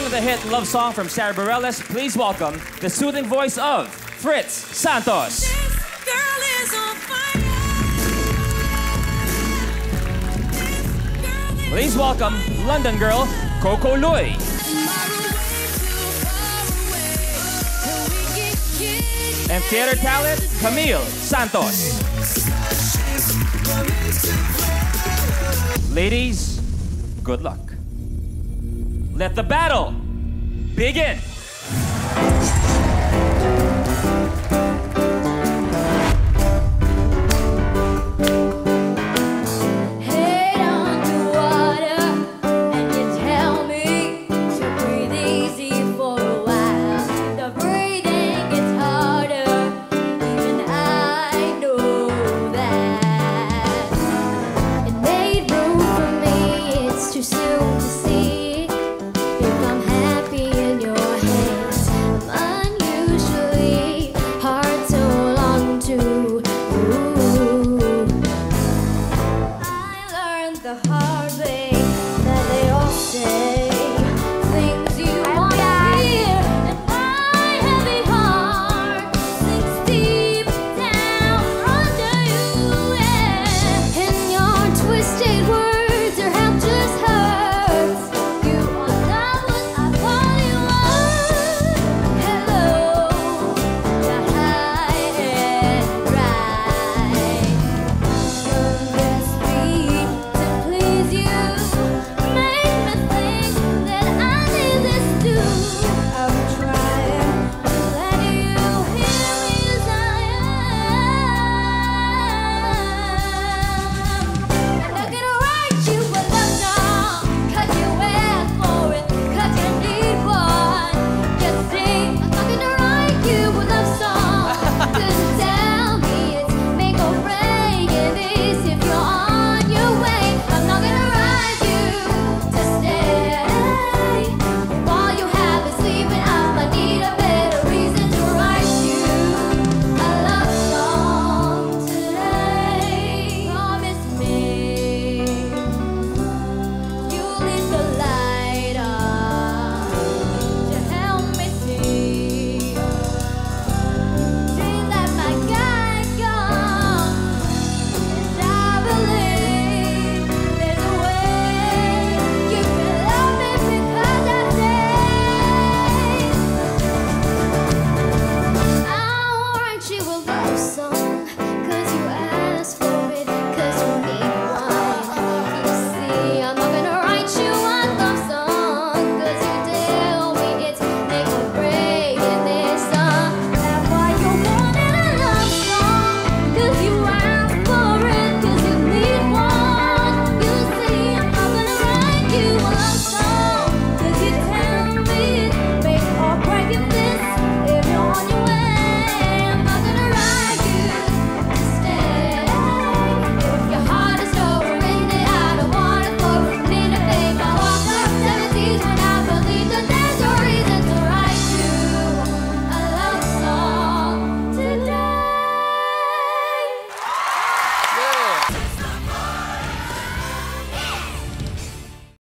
of the hit love song from Sara Bareilles, please welcome the soothing voice of Fritz Santos. This girl is on fire. Please welcome London girl Coco Lui. And theater talent Camille Santos. Ladies, good luck. Let the battle begin. Head underwater, and you tell me to breathe easy for a while. The breathing gets harder, even I know that. It made room for me, it's too soon to see. If I'm happy in your hands, I'm unusually hard to hold on to. Ooh. I learned the hard